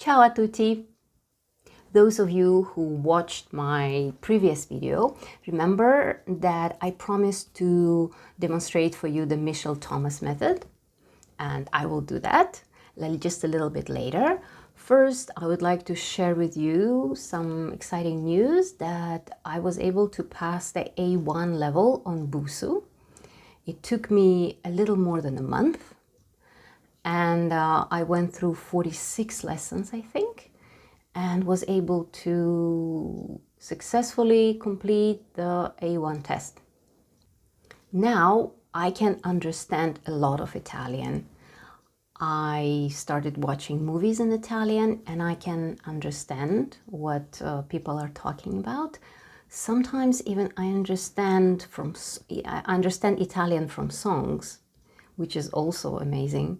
Ciao a tutti! Those of you who watched my previous video, remember that I promised to demonstrate for you the Mitchell-Thomas method, and I will do that just a little bit later. First, I would like to share with you some exciting news that I was able to pass the A1 level on Busu. It took me a little more than a month, and I went through 46 lessons, I think, and was able to successfully complete the A1 test. Now I can understand a lot of Italian. I started watching movies in Italian and I can understand what people are talking about. Sometimes even I understand Italian from songs, which is also amazing.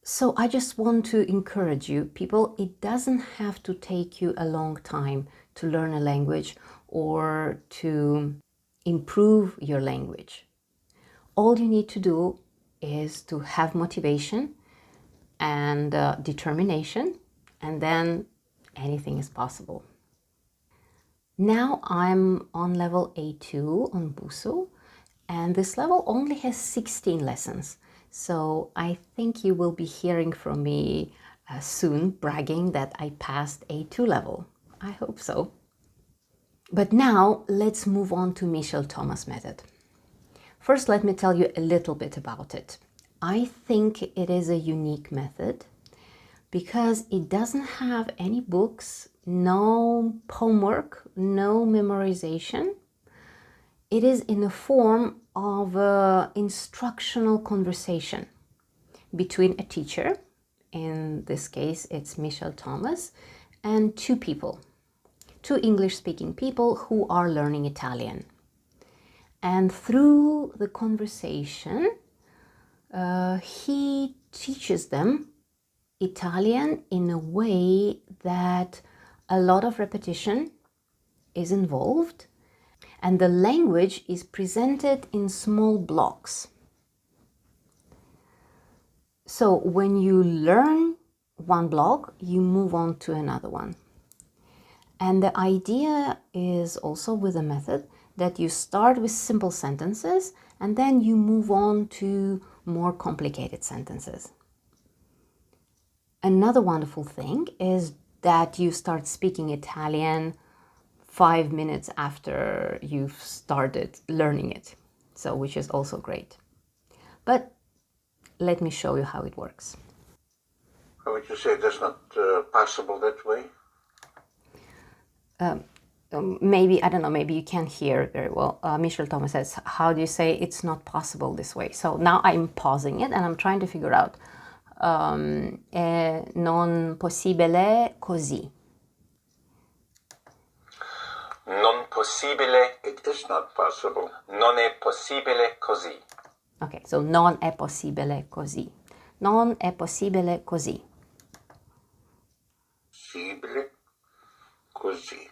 So I just want to encourage you, people, it doesn't have to take you a long time to learn a language or to improve your language. All you need to do is to have motivation and determination, and then anything is possible. Now I'm on level A2 on Busu, and this level only has 16 lessons. So I think you will be hearing from me soon bragging that I passed A2 level. I hope so. But now let's move on to Mitchell-Thomas method. First, let me tell you a little bit about it. I think it is a unique method because it doesn't have any books, no homework, no memorization. It is in the form of an instructional conversation between a teacher, in this case it's Mitchell-Thomas, and two people, two English-speaking people who are learning Italian. And through the conversation, he teaches them Italian in a way that a lot of repetition is involved, and the language is presented in small blocks. So when you learn one block, you move on to another one. And the idea is also with the method that you start with simple sentences and then you move on to more complicated sentences. Another wonderful thing is that you start speaking Italian 5 minutes after you've started learning it, so which is also great. But let me show you how it works. How would you say that's not possible that way? Maybe, I don't know, maybe you can't hear very well. Mitchell-Thomas says, how do you say it's not possible this way? So now I'm pausing it and I'm trying to figure out è non possibile così. Non possibile. It is not possible. Non è possibile così. Ok, so non è possibile così. Non è possibile così. Possibile così.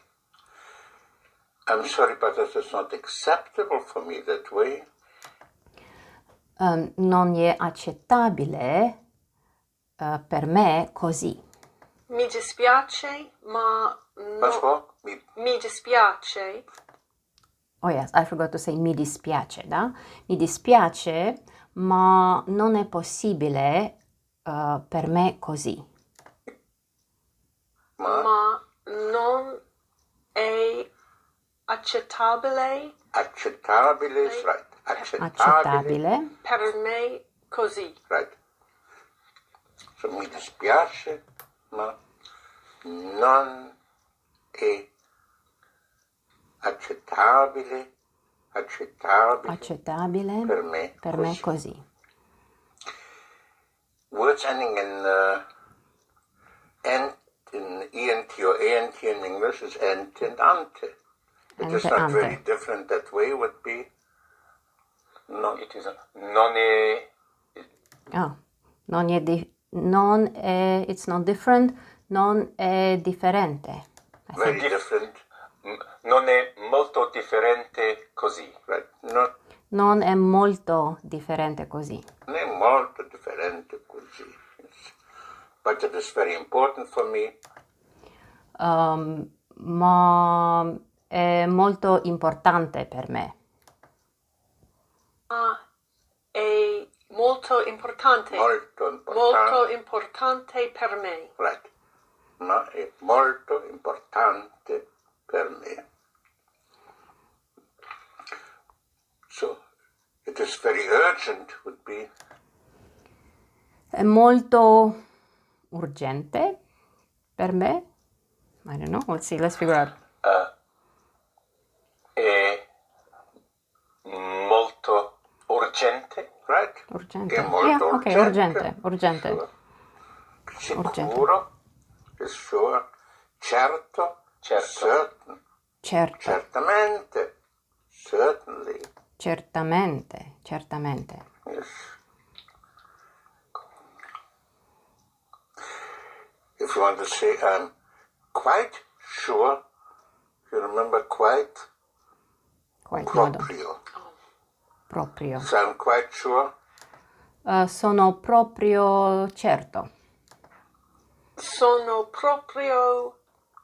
I'm sorry, but that is not acceptable for me that way. Non è accettabile per me così. Mi dispiace, ma no. Mi dispiace. Oh yes, I forgot to say mi dispiace, da? Mi dispiace, ma non è possibile per me così. Ma non è accettabile. Accettabile is right. Accettabile. Per me così. Right. So mi dispiace, ma non è accettabile per me così. Words ending in ent, in ent or ant in English is ent and ante. It is not very different that way. Would be no. It is non è. Oh, non è. It's not different. Non è differente. Very different. Non è molto differente così. Right. No. Non è molto differente così. Non è molto differente così. Yes. But it is very important for me. Ma è molto importante per me. È molto importante. Molto importante per me. Right. Ma è molto importante per me. So, it is very urgent would be. È molto urgente per me. I don't know. Let's see. Let's figure out. È molto urgente. Right. Urgente. È molto ok, urgente. Urgente. Sicuro. Sure. Certo. Certain. Certo. Certamente. Certainly. Certamente. Certamente. Yes. If you want to say, I'm quite sure, you remember quite? Quite Proprio. Proprio. So I'm quite sure. Sono proprio certo. Sono proprio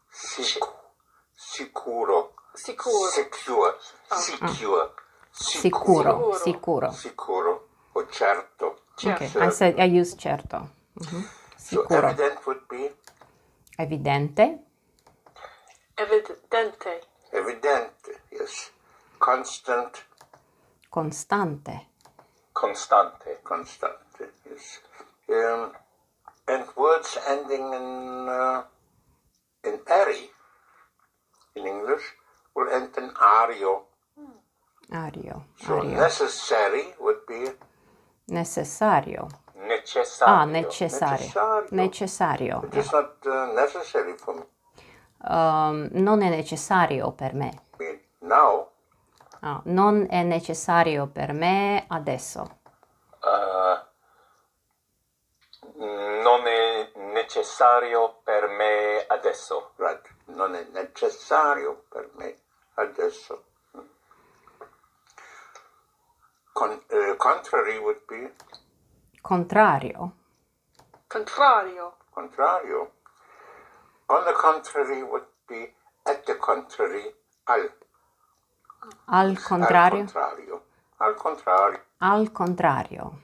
sicuro. sicuro. Secure. Secure. Sicuro. Sicuro. Sicuro. O certo. Okay, I use certo. So Sicuro. evident would be? Evidente. Evidente. Evidente, yes. Constant. Constante. Constante, yes. And words ending in "eri" in English will end in ario. Ario. So necessary would be Necessario. necessario. Necessario. Necessario. It is not necessary for me. Non è necessario per me. Now. Non è necessario per me adesso. Non è necessario per me adesso. Right. Non è necessario per me adesso. Contrary would be? Contrario. Contrario. Contrario. On the contrary would be at the contrary, Al contrario. Al contrario. Al contrario.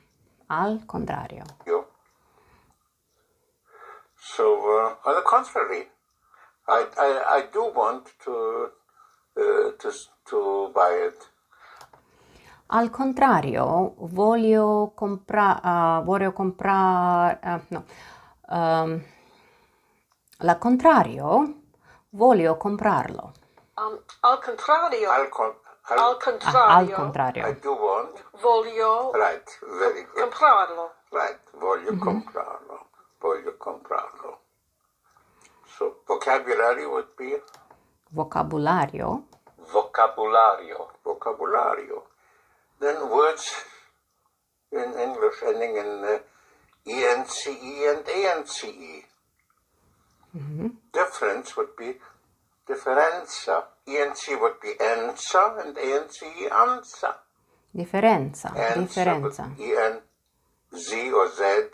Al contrario. So, on the contrary, I do want to buy it. Al contrario, voglio comprare, no. Al contrario, voglio comprarlo. Al contrario. Al contrario. I do want. Voglio. Right, very good. Comprarlo. Right, voglio comprarlo. Voglio comprarlo. So, vocabulary would be? Vocabulario. Vocabulario. Then words in English ending in ence and ance. Difference would be differenza. Ence would be answer and ance answer. Differenza. Answer Differenza. would be z or z.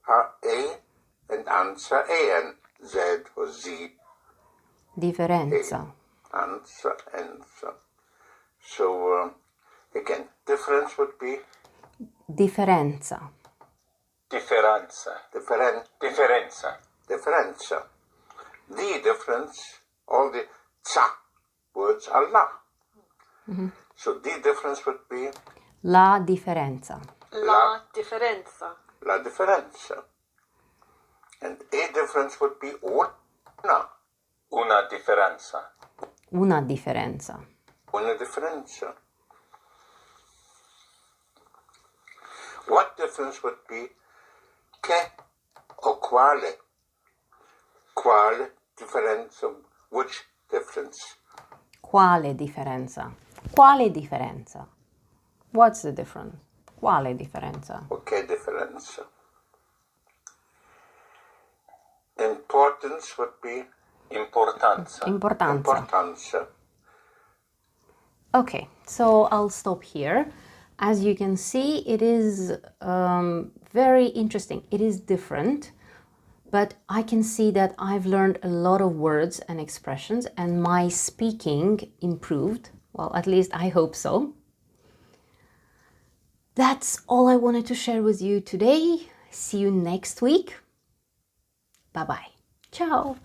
A and answer an. Z or z. Differenza. Answer. So, again, difference would be? Differenza. Differenza. The difference, all the za words are la. So the difference would be? La differenza. La differenza. La differenza. And a difference would be una. Una differenza. Una differenza. Una differenza. What difference would be? Che or quale? Quale differenza? Which difference? Quale differenza? Quale differenza? What's the difference? Quale differenza? Okay, differenza. Importance would be? Importanza. Importanza. Okay, so I'll stop here. As you can see, it is very interesting. It is different, but I can see that I've learned a lot of words and expressions and my speaking improved. Well, at least I hope so. That's all I wanted to share with you today. See you next week. Bye-bye. Ciao.